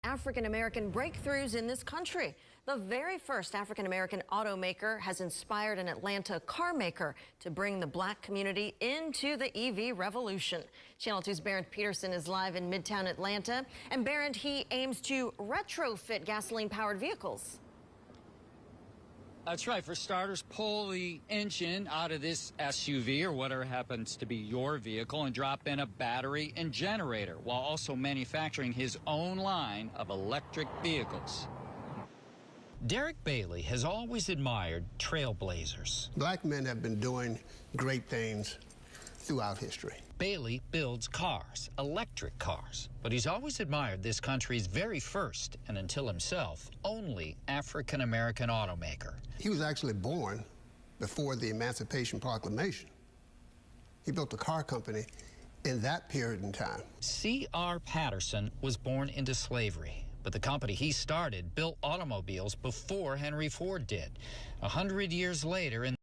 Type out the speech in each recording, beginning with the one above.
African-American breakthroughs in this country. The very first African-American automaker has inspired an Atlanta car maker to bring the black community into the EV revolution. Channel 2's Barrett Peterson is live in Midtown Atlanta. And Barrett, he aims to retrofit gasoline-powered vehicles. That's right. For starters, pull the engine out of this SUV or whatever happens to be your vehicle and drop in a battery and generator while also manufacturing his own line of electric vehicles. Derek Bailey has always admired trailblazers. Black men have been doing great things throughout history. Bailey builds cars, electric cars, but he's always admired this country's very first, and until himself, only African-American automaker. He was actually born before the Emancipation Proclamation. He built a car company in that period in time. C.R. Patterson was born into slavery, but the company he started built automobiles before Henry Ford did. 100 years later, in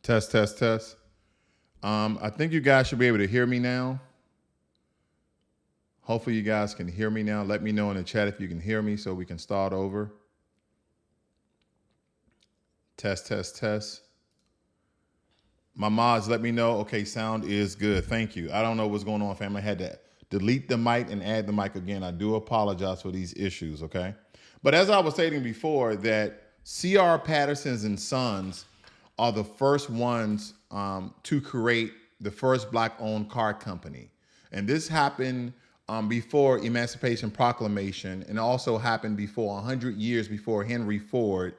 Test, test, test. I think you guys should be able to hear me now. Hopefully you guys can hear me now. Let me know in the chat if you can hear me so we can start over. Test, test, test. My mods, let me know. Okay, sound is good. Thank you. I don't know what's going on, family. I had to delete the mic and add the mic again. I do apologize for these issues, okay? But as I was stating before, that C.R. Patterson's and Sons are the first ones to create the first black-owned car company. And this happened before Emancipation Proclamation, and also happened before 100 years before Henry Ford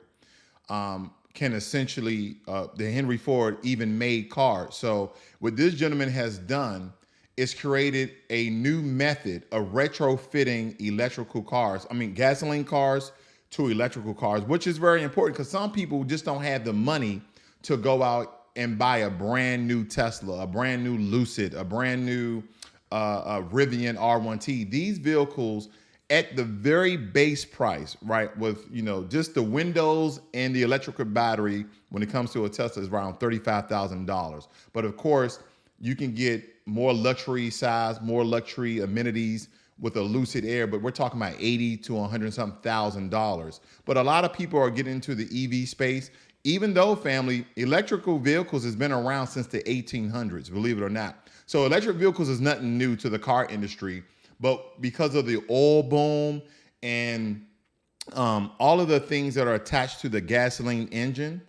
can essentially, the Henry Ford even made cars. So what this gentleman has done is created a new method of retrofitting electrical cars. I mean, gasoline cars to electrical cars, which is very important because some people just don't have the money to go out and buy a brand new Tesla, a brand new Lucid, a brand new Rivian R1T. These vehicles at the very base price, right, with, just the windows and the electrical battery, when it comes to a Tesla, is around $35,000. But of course, you can get more luxury size, more luxury amenities with a Lucid Air, but we're talking about $80 to $100-something thousand. But a lot of people are getting into the EV space, even though, family, electrical vehicles has been around since the 1800s, believe it or not. So electric vehicles is nothing new to the car industry, but because of the oil boom and all of the things that are attached to the gasoline engine,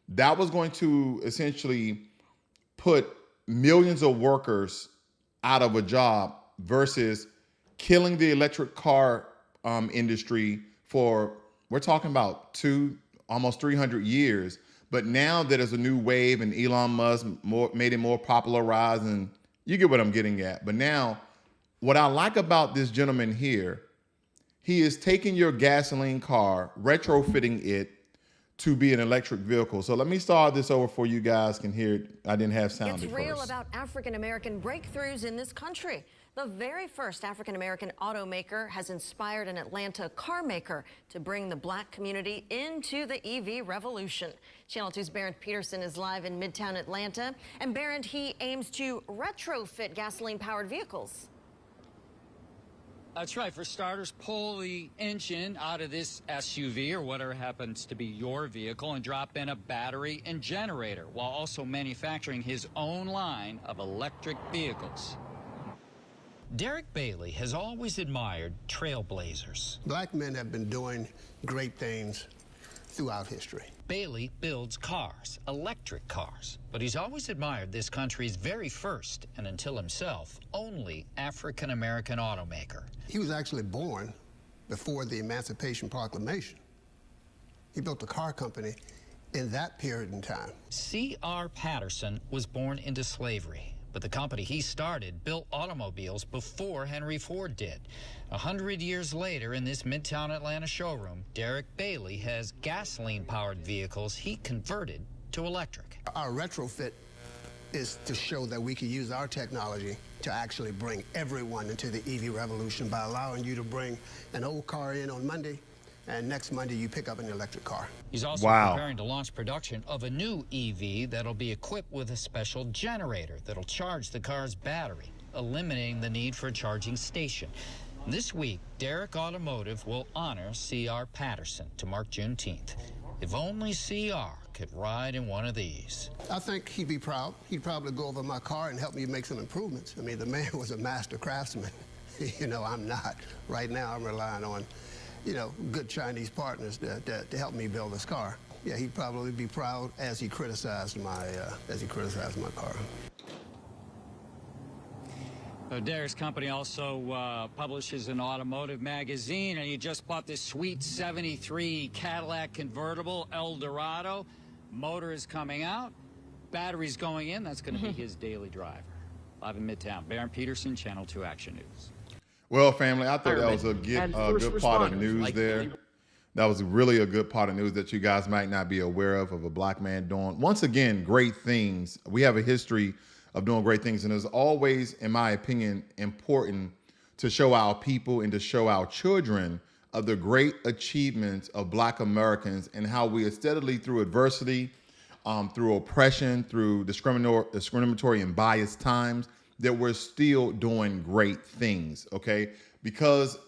that was going to essentially put millions of workers out of a job versus killing the electric car industry for, we're talking about almost 300 years. But now that there's a new wave and Elon Musk made it more popularized, and you get what I'm getting at. But now, what I like about this gentleman here, he is taking your gasoline car, retrofitting it to be an electric vehicle. So let me start this over for you guys can hear it. I didn't have sound It's at real first. about African-American breakthroughs in this country. The very first African-American automaker has inspired an Atlanta car maker to bring the black community into the EV revolution. Channel 2's Barron Peterson is live in Midtown Atlanta. And Barron, he aims to retrofit gasoline-powered vehicles. That's right. For starters, pull the engine out of this SUV or whatever happens to be your vehicle and drop in a battery and generator, while also manufacturing his own line of electric vehicles. Derek Bailey has always admired trailblazers. Black men have been doing great things throughout history. Bailey builds cars, electric cars, but he's always admired this country's very first, and until himself, only African-American automaker. He was actually born before the Emancipation Proclamation. He built a car company in that period in time. C.R. Patterson was born into slavery, but the company he started built automobiles before Henry Ford did. 100 years later, in this Midtown Atlanta showroom, Derek Bailey has gasoline-powered vehicles he converted to electric. Our retrofit is to show that we can use our technology to actually bring everyone into the EV revolution by allowing you to bring an old car in on Monday, and next Monday you pick up an electric car. He's also Wow. preparing to launch production of a new EV that'll be equipped with a special generator that'll charge the car's battery, eliminating the need for a charging station. This week, Derek Automotive will honor C.R. Patterson to mark Juneteenth. If only C.R. could ride in one of these. I think he'd be proud. He'd probably go over my car and help me make some improvements. I mean, the man was a master craftsman. I'm not. Right now, I'm relying on, good Chinese partners to help me build this car. Yeah, he'd probably be proud as he criticized my car. Derek's company also publishes an automotive magazine, and he just bought this sweet 73 Cadillac convertible El Dorado. Motor is coming out, battery's going in. That's going to be his daily driver. Live in Midtown, Barron Peterson, Channel 2 Action News. Well, family, I thought that was a good part of news there. That was really a good part of news that you guys might not be aware of a black man doing, once again, great things. We have a history of doing great things, and it's always, in my opinion, important to show our people and to show our children of the great achievements of black Americans and how we are steadily, through adversity, through oppression, through discriminatory and biased times, that we're still doing great things, okay? Because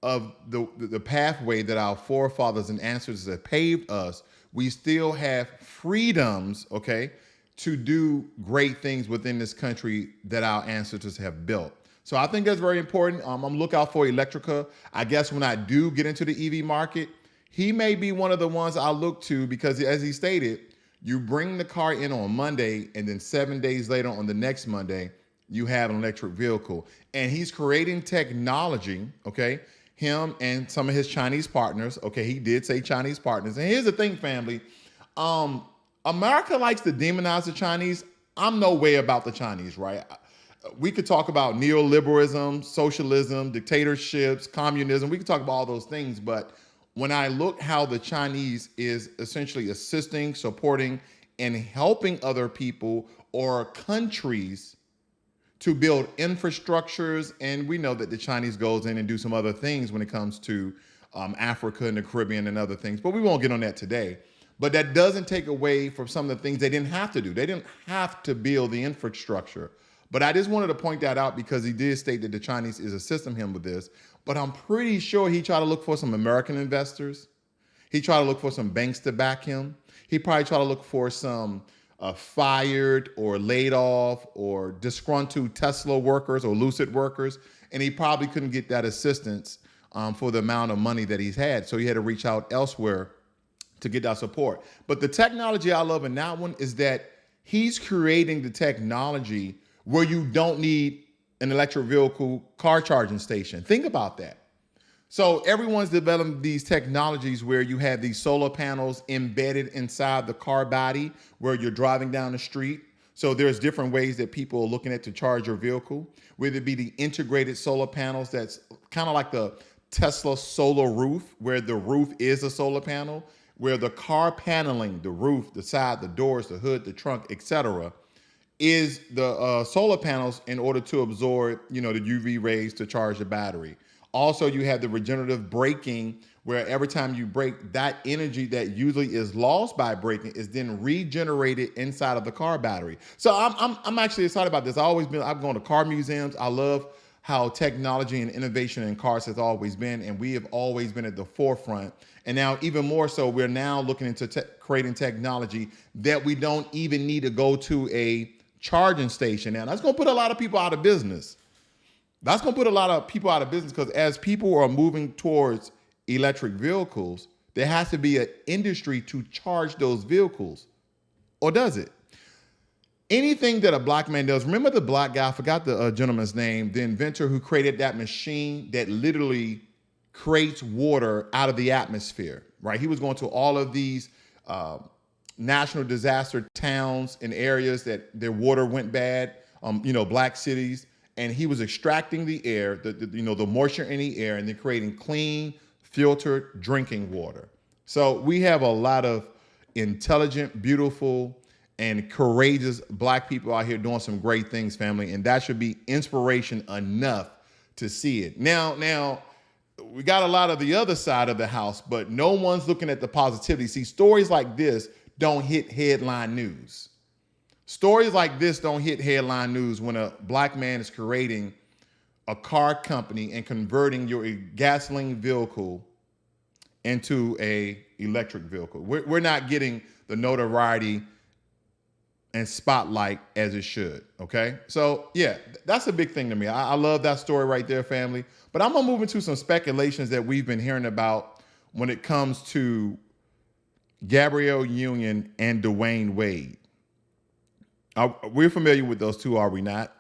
of the pathway that our forefathers and ancestors have paved us, we still have freedoms, okay, to do great things within this country that our ancestors have built. So I think that's very important. I'm looking out for Electrica. I guess when I do get into the EV market, he may be one of the ones I look to, because as he stated, you bring the car in on Monday, and then 7 days later on the next Monday, you have an electric vehicle. And he's creating technology, okay? Him and some of his Chinese partners, okay? He did say Chinese partners. And here's the thing, family. America likes to demonize the Chinese. I'm no way about the Chinese, right? We could talk about neoliberalism, socialism, dictatorships, communism. We could talk about all those things. But when I look how the Chinese is essentially assisting, supporting, and helping other people or countries to build infrastructures. And we know that the Chinese goes in and do some other things when it comes to Africa and the Caribbean and other things. But we won't get on that today. But that doesn't take away from some of the things they didn't have to do. They didn't have to build the infrastructure. But I just wanted to point that out because he did state that the Chinese is assisting him with this. But I'm pretty sure he tried to look for some American investors. He tried to look for some banks to back him. He probably tried to look for some fired or laid off or disgruntled Tesla workers or Lucid workers. And he probably couldn't get that assistance for the amount of money that he's had. So he had to reach out elsewhere to get that support. But the technology I love in that one is that he's creating the technology where you don't need an electric vehicle car charging station. Think about that. So everyone's developing these technologies where you have these solar panels embedded inside the car body where you're driving down the street. So there's different ways that people are looking at to charge your vehicle, whether it be the integrated solar panels that's kind of like the Tesla solar roof, where the roof is a solar panel, where the car paneling, the roof, the side, the doors, the hood, the trunk, etc., is the solar panels in order to absorb, the UV rays to charge the battery. Also, you have the regenerative braking, where every time you brake, that energy that usually is lost by braking is then regenerated inside of the car battery. So I'm actually excited about this. I've gone to car museums. I love how technology and innovation in cars has always been, and we have always been at the forefront. And now even more so, we're now looking into creating technology that we don't even need to go to a charging station. Now that's going to put a lot of people out of business. That's going to put a lot of people out of business because as people are moving towards electric vehicles, there has to be an industry to charge those vehicles. Or does it? Anything that a black man does, remember the black guy, I forgot the gentleman's name, the inventor who created that machine that literally creates water out of the atmosphere, right? He was going to all of these national disaster towns and areas that their water went bad, black cities. And he was extracting the air, the moisture in the air, and then creating clean, filtered drinking water. So we have a lot of intelligent, beautiful, and courageous black people out here doing some great things, family. And that should be inspiration enough to see it. Now, we got a lot of the other side of the house, but no one's looking at the positivity. See, stories like this don't hit headline news. Stories like this don't hit headline news when a black man is creating a car company and converting your gasoline vehicle into a electric vehicle. We're not getting the notoriety and spotlight as it should, okay? So yeah, that's a big thing to me. I love that story right there, family. But I'm gonna move into some speculations that we've been hearing about when it comes to Gabrielle Union and Dwayne Wade. We're familiar with those two, are we not?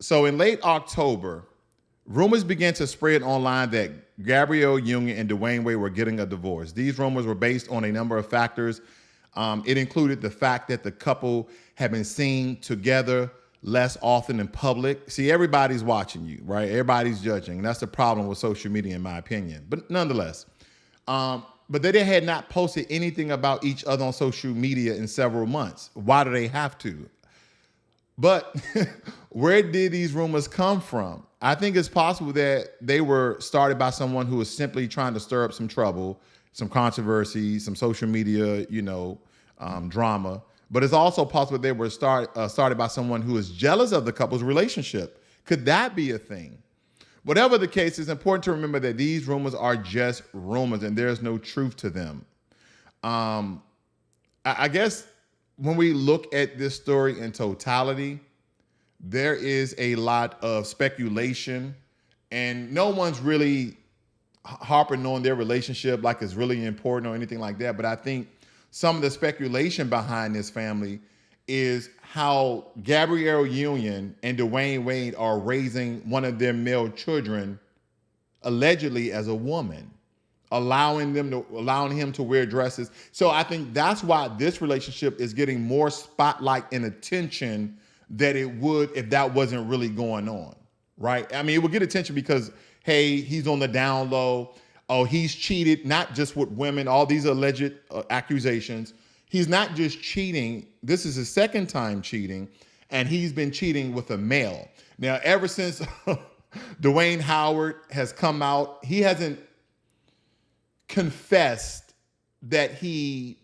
So in late October, rumors began to spread online that Gabrielle Union and Dwayne Wade were getting a divorce. These rumors were based on a number of factors. It included the fact that the couple had been seen together less often in public. See, everybody's watching you, right? Everybody's judging. That's the problem with social media, in my opinion. But nonetheless, but they had not posted anything about each other on social media in several months. Why do they have to? But where did these rumors come from? I think it's possible that they were started by someone who was simply trying to stir up some trouble, some controversy, some social media, drama. But it's also possible they were started by someone who is jealous of the couple's relationship. Could that be a thing? Whatever the case, it's important to remember that these rumors are just rumors and there's no truth to them. I guess when we look at this story in totality, there is a lot of speculation and no one's really harping on their relationship like it's really important or anything like that. But I think some of the speculation behind this family is how Gabrielle Union and Dwayne Wade are raising one of their male children allegedly as a woman, allowing him to wear dresses. So I think that's why this relationship is getting more spotlight and attention than it would if that wasn't really going on, right? I mean, it would get attention because, hey, he's on the down low. Oh, he's cheated, not just with women, all these alleged accusations. He's not just cheating. This is his second time cheating, and he's been cheating with a male. Now, ever since Dwayne Howard has come out, he hasn't confessed that he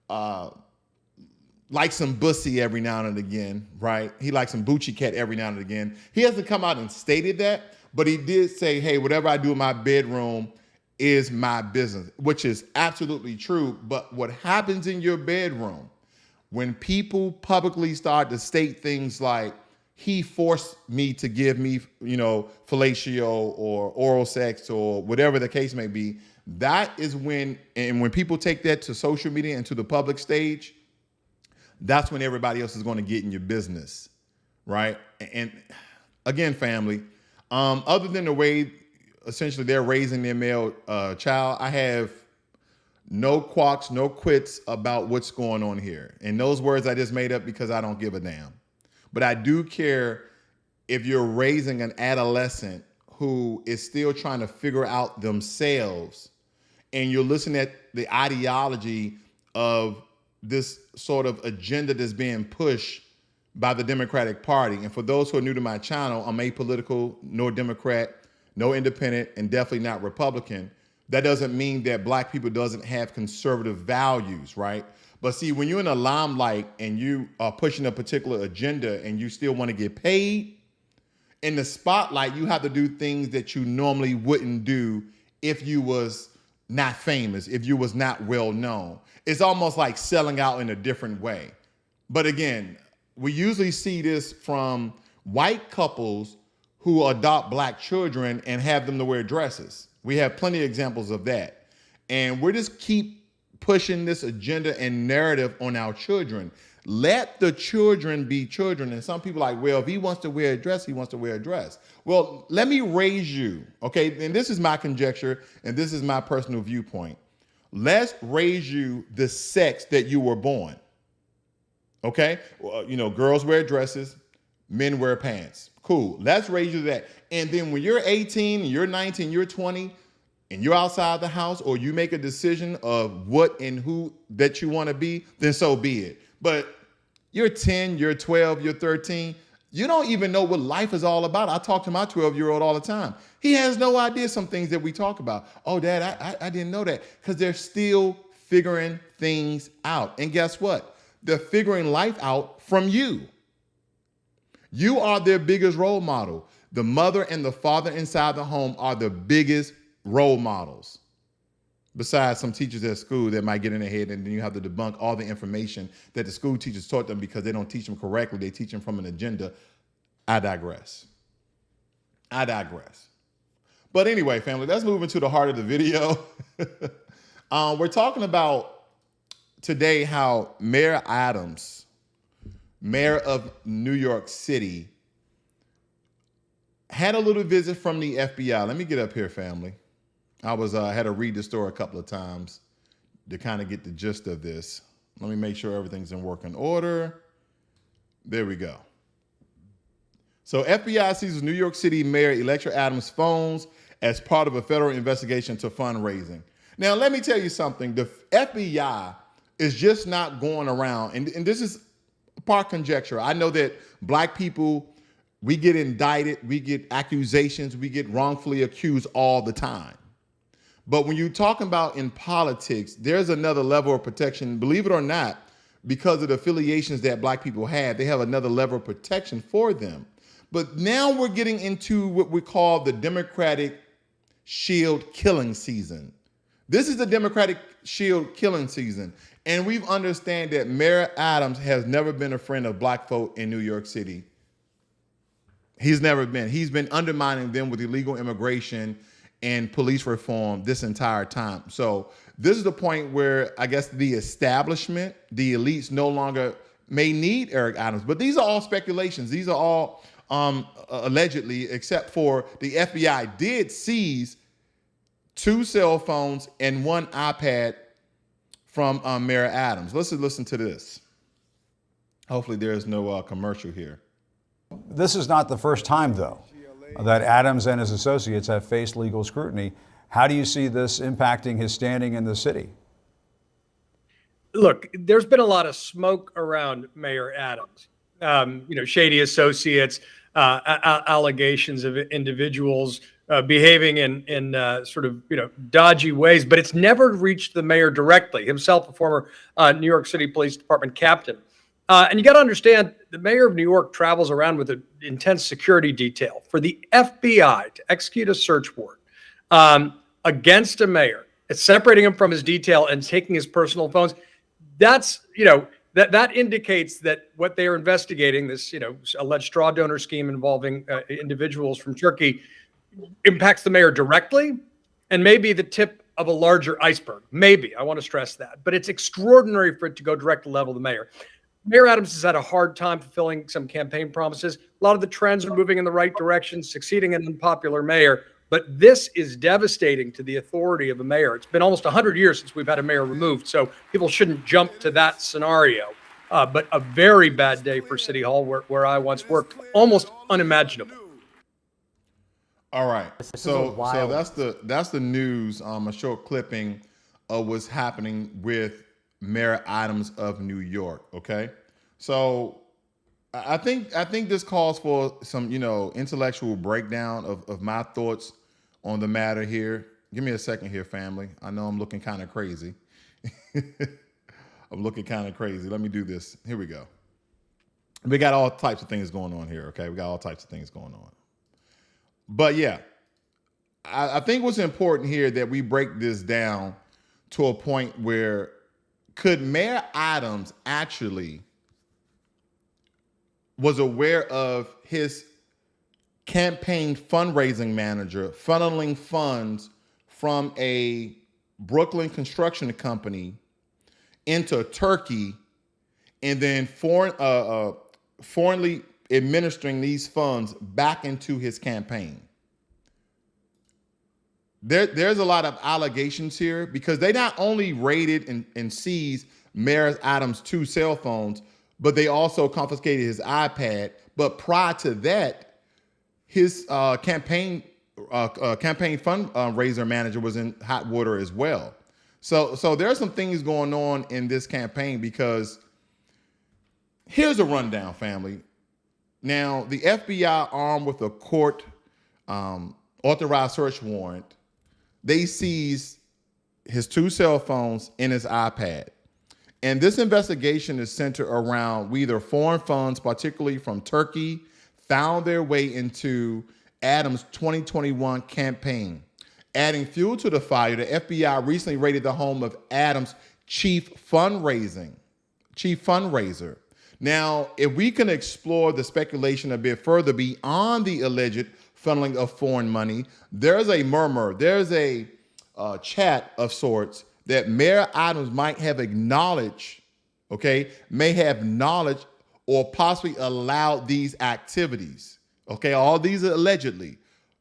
likes some bussy every now and again, right? He likes some Boochie Cat every now and again. He hasn't come out and stated that, but he did say, hey, whatever I do in my bedroom is my business, which is absolutely true. But what happens in your bedroom when people publicly start to state things like, he forced me to give me, fellatio or oral sex or whatever the case may be, that is when people take that to social media and to the public stage, that's when everybody else is going to get in your business, right? And again, family, other than the way essentially they're raising their male child, I have no qualms, no quits about what's going on here. And those words I just made up because I don't give a damn. But I do care if you're raising an adolescent who is still trying to figure out themselves, and you're listening at the ideology of this sort of agenda that's being pushed by the Democratic Party. And for those who are new to my channel, I'm apolitical, no Democrat, no independent, and definitely not Republican. That doesn't mean that black people doesn't have conservative values, right? But see, when you're in the limelight and you are pushing a particular agenda and you still want to get paid, in the spotlight, you have to do things that you normally wouldn't do if you was not famous, if you was not well known. It's almost like selling out in a different way. But again, we usually see this from white couples who adopt black children and have them to wear dresses. We have plenty of examples of that. And we just keep pushing this agenda and narrative on our children. Let the children be children. And some people are like, well, if he wants to wear a dress, he wants to wear a dress. Well, let me raise you, okay? And this is my conjecture, and this is my personal viewpoint. Let's raise you the sex that you were born, okay? Well, girls wear dresses, men wear pants. Cool, let's raise you that. And then when you're 18, you're 19, you're 20, and you're outside the house, or you make a decision of what and who that you want to be, then so be it. But you're 10, you're 12, you're 13. You don't even know what life is all about. I talk to my 12-year-old all the time. He has no idea some things that we talk about. Oh, Dad, I didn't know that. Because they're still figuring things out. And guess what? They're figuring life out from you. You are their biggest role model. The mother and the father inside the home are the biggest role models. Besides some teachers at school that might get in their head, and then you have to debunk all the information that the school teachers taught them because they don't teach them correctly. They teach them from an agenda. I digress. But anyway, family, let's move into the heart of the video. We're talking about today how Mayor Adams, mayor of New York City, had a little visit from the FBI. Let me get up here, family. I had to read the story a couple of times to kind of get the gist of this. Let me make sure everything's in working order. There we go. So FBI seizes New York City Mayor Electra Adams' phones as part of a federal investigation to fundraising. Now, let me tell you something. The FBI is just not going around, and this is part conjecture. I know that black people, we get indicted, we get accusations, we get wrongfully accused all the time. But when you're talking about in politics, there's another level of protection. Believe it or not, because of the affiliations that black people have, they have another level of protection for them. But now we're getting into what we call the Democratic Shield killing season. This is the Democratic Shield killing season. And we understand that Mayor Adams has never been a friend of black folk in New York City. He's never been. He's been undermining them with illegal immigration and police reform this entire time. So this is the point where I guess the establishment, the elites no longer may need Eric Adams. But these are all speculations. These are all allegedly, except for the FBI did seize 2 cell phones and 1 iPad from Mayor Adams. Let's listen to this. Hopefully there's no commercial here. This is not the first time, though, that Adams and his associates have faced legal scrutiny. How do you see this impacting his standing in the city? Look, there's been a lot of smoke around Mayor Adams. Shady associates, allegations of individuals behaving in sort of dodgy ways, but it's never reached the mayor directly. Himself, a former New York City Police Department captain. And you got to understand, the mayor of New York travels around with an intense security detail. For the FBI to execute a search warrant against a mayor, it's separating him from his detail and taking his personal phones. That's, that indicates that what they are investigating, this, alleged straw donor scheme involving individuals from Turkey, impacts the mayor directly and maybe the tip of a larger iceberg. Maybe, I want to stress that. But it's extraordinary for it to go direct to level the mayor. Mayor Adams has had a hard time fulfilling some campaign promises. A lot of the trends are moving in the right direction, succeeding an unpopular mayor. But this is devastating to the authority of a mayor. It's been almost 100 years since we've had a mayor removed, so people shouldn't jump to that scenario. But a very bad day for City Hall, where I once worked, almost unimaginable. All right, so that's the news. A short clipping of what's happening with Mayor Adams of New York. Okay, so I think this calls for some, intellectual breakdown of my thoughts on the matter here. Give me a second here, family. I know I'm looking kind of crazy. I'm looking kind of crazy. Let me do this. Here we go. We got all types of things going on here, okay? We got all types of things going on. But yeah, I think what's important here that we break this down to a point where could Mayor Adams actually was aware of his campaign fundraising manager funneling funds from a Brooklyn construction company into Turkey and then foreignly administering these funds back into his campaign. There's a lot of allegations here because they not only raided and seized Mayor Adams' 2 cell phones, but they also confiscated his iPad. But prior to that, his campaign fundraiser manager was in hot water as well. So there are some things going on in this campaign because here's a rundown, family. Now, the FBI, armed with a court authorized search warrant, they seized his 2 cell phones and his iPad. And this investigation is centered around whether foreign funds, particularly from Turkey, found their way into Adams' 2021 campaign. Adding fuel to the fire, the FBI recently raided the home of Adams' chief fundraiser. Now, if we can explore the speculation a bit further beyond the alleged funneling of foreign money, there's a murmur, there's a chat of sorts that Mayor Adams might have acknowledged, may have knowledge or possibly allowed these activities, all these are allegedly,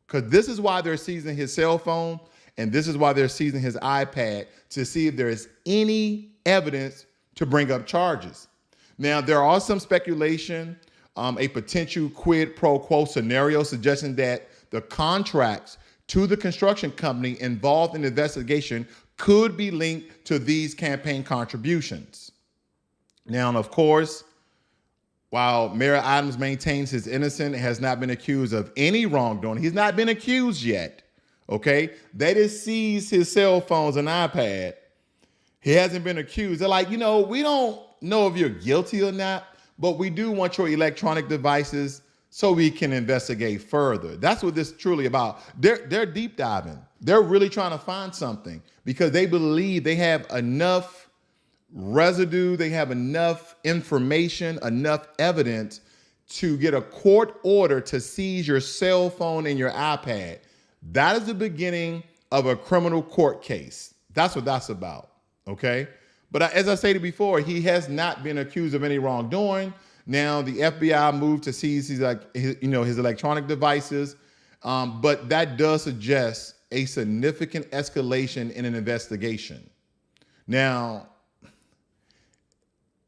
because this is why they're seizing his cell phone and this is why they're seizing his iPad to see if there is any evidence to bring up charges. Now, there are some speculation, a potential quid pro quo scenario suggesting that the contracts to the construction company involved in the investigation could be linked to these campaign contributions. Now, of course, while Mayor Adams maintains his innocence, has not been accused of any wrongdoing, he's not been accused yet, They just seized his cell phones and iPad. He hasn't been accused. They're like, we don't know if you're guilty or not, but we do want your electronic devices so we can investigate further. That's what this is truly about. They're deep diving. They're really trying to find something because they believe they have enough residue, they have enough information, enough evidence to get a court order to seize your cell phone and your iPad. That is the beginning of a criminal court case. That's what that's about, But as I stated before, he has not been accused of any wrongdoing. Now, the FBI moved to seize his electronic devices, but that does suggest a significant escalation in an investigation. Now,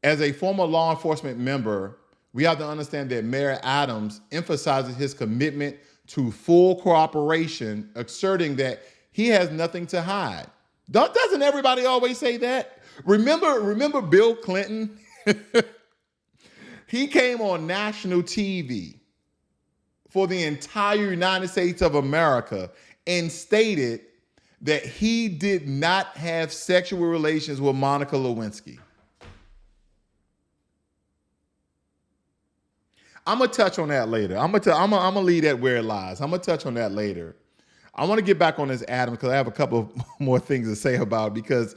as a former law enforcement member, we have to understand that Mayor Adams emphasizes his commitment to full cooperation, asserting that he has nothing to hide. Doesn't everybody always say that? Remember Bill Clinton? He came on national TV for the entire United States of America and stated that he did not have sexual relations with Monica Lewinsky. I'm gonna touch on that later. I'm gonna leave that where it lies. I'm gonna touch on that later. I want to get back on this Adams because I have a couple more things to say about it because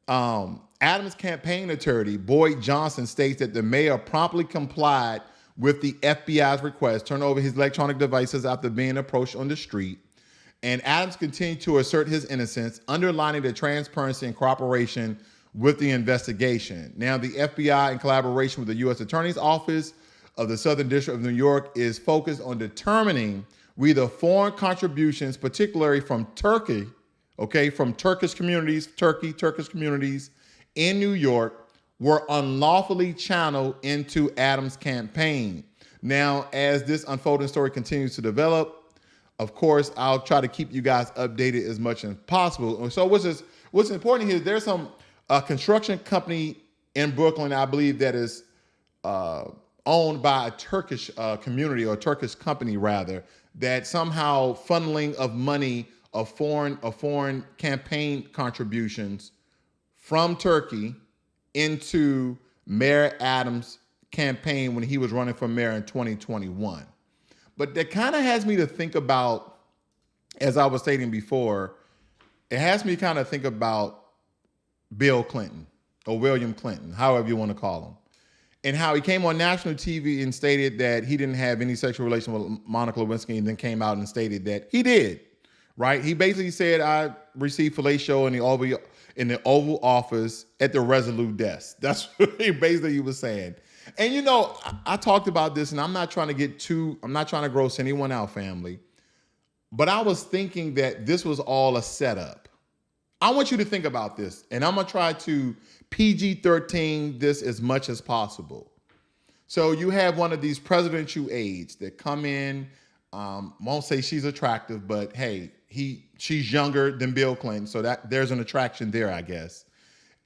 Adams' campaign attorney, Boyd Johnson, states that the mayor promptly complied with the FBI's request, turn over his electronic devices after being approached on the street. And Adams continued to assert his innocence, underlining the transparency and cooperation with the investigation. Now, the FBI, in collaboration with the U.S. Attorney's Office of the Southern District of New York, is focused on determining whether foreign contributions, particularly from Turkey, from Turkish communities in New York, were unlawfully channeled into Adams' campaign. Now, as this unfolding story continues to develop, of course, I'll try to keep you guys updated as much as possible. So what's important here is there's some construction company in Brooklyn, I believe, that is owned by a Turkish community or a Turkish company rather, that somehow funneling of money of foreign campaign contributions from Turkey into Mayor Adams' campaign when he was running for mayor in 2021. But that kind of has me to think about, as I was stating before, it has me kind of think about Bill Clinton or William Clinton, however you want to call him, and how he came on national TV and stated that he didn't have any sexual relation with Monica Lewinsky, and then came out and stated that he did, right? He basically said, I received fellatio in the Oval Office at the Resolute desk. That's what he was saying. And you know, I talked about this, and I'm not trying to gross anyone out, family, but I was thinking that this was all a setup. I want you to think about this, and I'm gonna try to PG-13 this as much as possible. So you have one of these presidential aides that come in, won't say she's attractive, but hey, she's younger than Bill Clinton, so that there's an attraction there, I guess.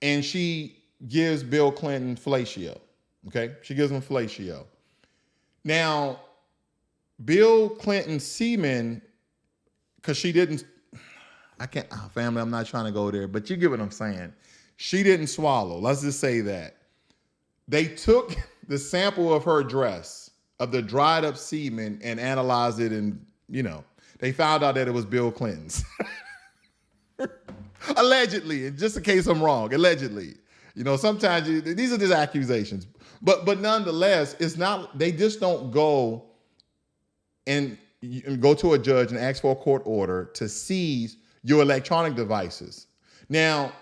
And she gives Bill Clinton fellatio. Okay, she gives him fellatio. Now, Bill Clinton's semen, because she didn't, family, I'm not trying to go there, but you get what I'm saying. She didn't swallow. Let's just say that. They took the sample of her dress, of the dried up semen, and analyzed it, and, they found out that it was Bill Clinton's. Allegedly, and just in case I'm wrong, allegedly. Sometimes these are just accusations. But nonetheless, it's not, they just don't go and go to a judge and ask for a court order to seize your electronic devices. Now,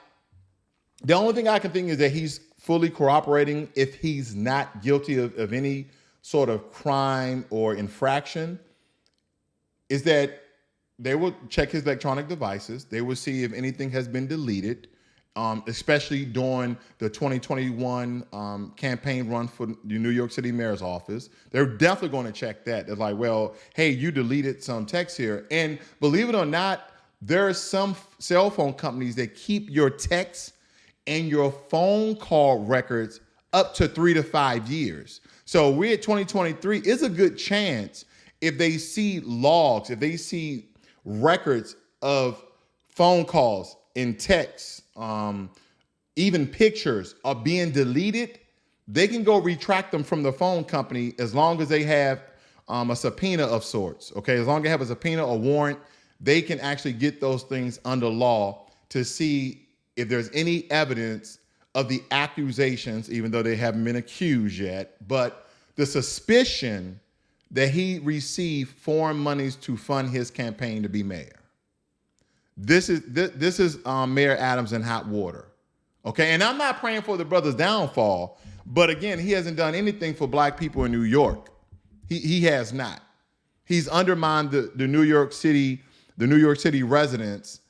the only thing I can think is that he's fully cooperating if he's not guilty of any sort of crime or infraction, is that they will check his electronic devices. They will see if anything has been deleted. Especially during the 2021 campaign run for the New York City mayor's office. They're definitely going to check that. They're like, well, hey, you deleted some text here. And believe it or not, there are some cell phone companies that keep your texts and your phone call records up to 3 to 5 years. So we're at 2023. It's a good chance if they see logs, if they see records of phone calls and texts, even pictures are being deleted, they can go retract them from the phone company as long as they have a subpoena of sorts, okay? As long as they have a subpoena or warrant, they can actually get those things under law to see if there's any evidence of the accusations, even though they haven't been accused yet, but the suspicion that he received foreign monies to fund his campaign to be mayor. This is Mayor Adams in hot water, okay? And I'm not praying for the brother's downfall, but again, he hasn't done anything for black people in New York. He has not. He's undermined the New York City residents,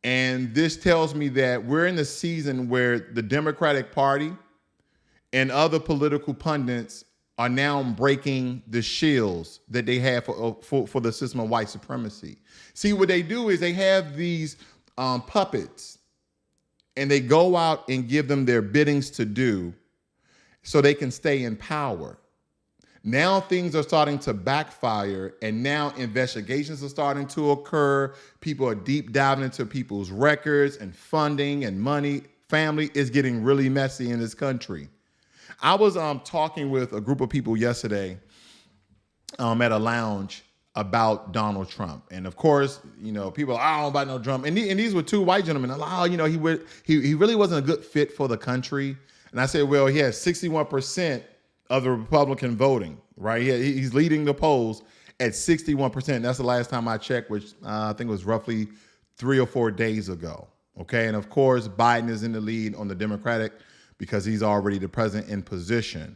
and this tells me that we're in the season where the Democratic Party and other political pundits are now breaking the shields that they have for the system of white supremacy. See, what they do is they have these puppets and they go out and give them their biddings to do so they can stay in power. Now things are starting to backfire, and now investigations are starting to occur. People are deep diving into people's records and funding and money. Family is getting really messy in this country. I was talking with a group of people yesterday at a lounge about Donald Trump. And of course, you know, people are, I don't know about no Trump. And these were two white gentlemen. Oh, you know, he really wasn't a good fit for the country. And I said, well, he has 61% of the Republican voting, right? He's leading the polls at 61%. That's the last time I checked, which I think was roughly 3 or 4 days ago. Okay. And of course, Biden is in the lead on the Democratic because he's already the president in position.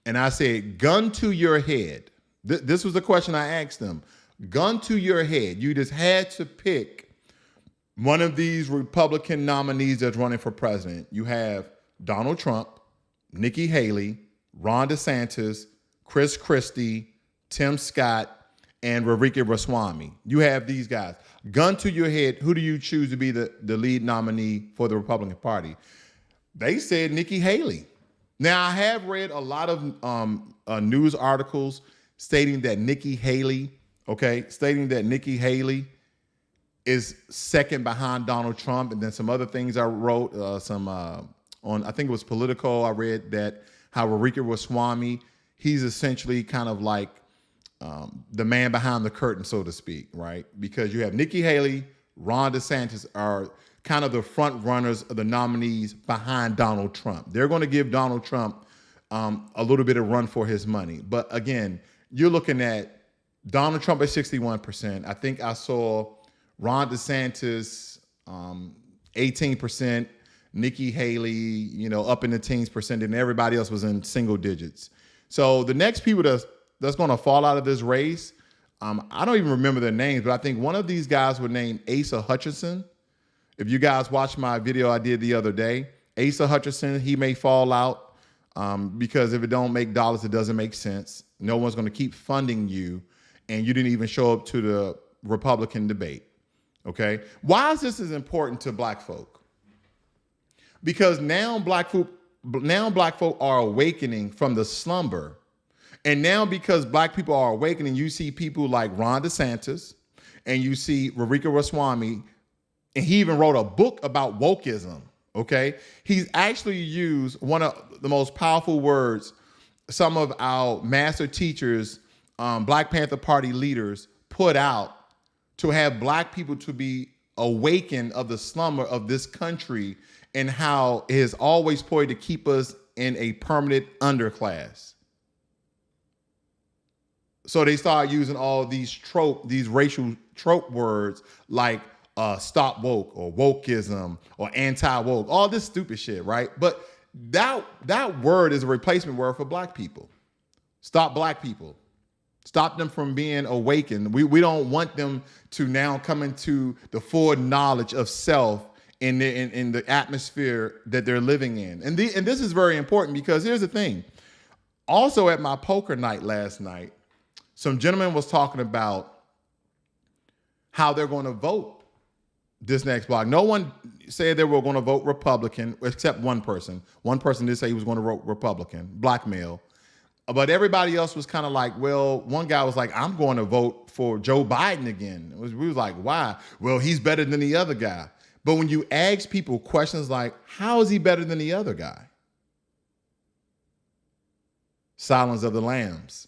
And I said, gun to your head. This was the question I asked them. Gun to your head. You just had to pick one of these Republican nominees that's running for president. You have Donald Trump, Nikki Haley, Ron DeSantis, Chris Christie, Tim Scott, and Rarika Ramaswamy. You have these guys. Gun to your head, who do you choose to be the lead nominee for the Republican Party? They said Nikki Haley. Now, I have read a lot of news articles stating that Nikki Haley is second behind Donald Trump. And then some other things I wrote, on, I think it was Politico, I read that how Rarika Ramaswamy, he's essentially kind of like the man behind the curtain, so to speak, right? Because you have Nikki Haley, Ron DeSantis are kind of the front runners of the nominees behind Donald Trump. They're going to give Donald Trump a little bit of run for his money. But again, you're looking at Donald Trump at 61%. I think I saw Ron DeSantis 18%, Nikki Haley, you know, up in the teens percent, and everybody else was in single digits. So the next people that's going to fall out of this race, I don't even remember their names, but I think one of these guys was named Asa Hutchinson. If you guys watched my video I did the other day, Asa Hutchinson, he may fall out because if it don't make dollars, it doesn't make sense. No one's going to keep funding you, and you didn't even show up to the Republican debate. Okay, why is this as important to black folk? Because now black folk are awakening from the slumber, and now because black people are awakening, you see people like Ron DeSantis, and you see Rarika Ramaswamy, and he even wrote a book about wokeism. Okay, he's actually used one of the most powerful words some of our master teachers, Black Panther Party leaders put out to have black people to be awakened of the slumber of this country and how it is always poised to keep us in a permanent underclass. So they start using all these racial trope words like stop woke or wokeism or anti-woke, all this stupid shit, right? But that word is a replacement word for black people. Stop black people. Stop them from being awakened. We don't want them to now come into the full knowledge of self in the atmosphere that they're living in. And this is very important because here's the thing. Also at my poker night last night, some gentleman was talking about how they're going to vote this next block. No one said they were going to vote Republican except one person. One person did say he was going to vote Republican, black male. But everybody else was kind of like, well, one guy was like, I'm going to vote for Joe Biden again. We was like, why? Well, he's better than the other guy. But when you ask people questions like, how is he better than the other guy? Silence of the lambs.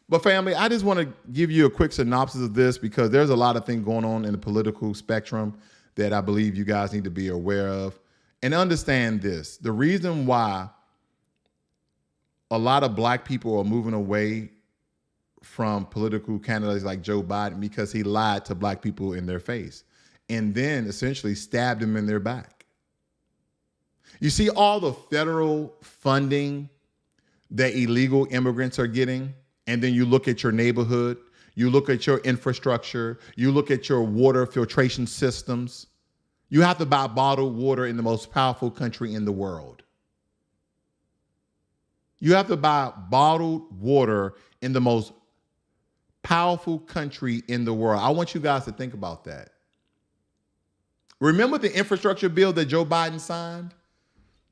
But family, I just want to give you a quick synopsis of this because there's a lot of things going on in the political spectrum that I believe you guys need to be aware of. And understand this, the reason why a lot of black people are moving away from political candidates like Joe Biden because he lied to black people in their face and then essentially stabbed them in their back. You see all the federal funding that illegal immigrants are getting, and then you look at your neighborhood, you look at your infrastructure, you look at your water filtration systems. You have to buy bottled water in the most powerful country in the world. You have to buy bottled water in the most powerful country in the world. I want you guys to think about that. Remember the infrastructure bill that Joe Biden signed?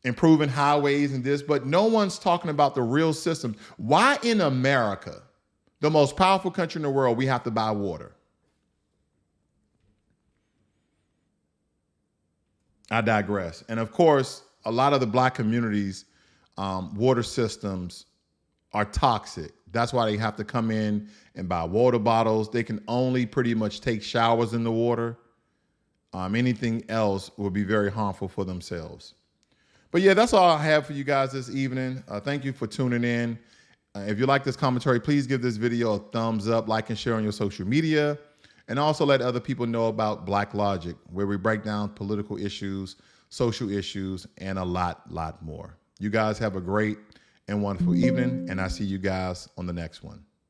Improving highways and this, but no one's talking about the real systems. Why in America, the most powerful country in the world, we have to buy water? I digress. And of course, a lot of the black communities, water systems are toxic. That's why they have to come in and buy water bottles. They can only pretty much take showers in the water. Anything else will be very harmful for themselves. But yeah, that's all I have for you guys this evening. Thank you for tuning in. If you like this commentary, please give this video a thumbs up, like and share on your social media, and also let other people know about Black Logic, where we break down political issues, social issues, and a lot more. You guys have a great and wonderful evening, and I'll see you guys on the next one.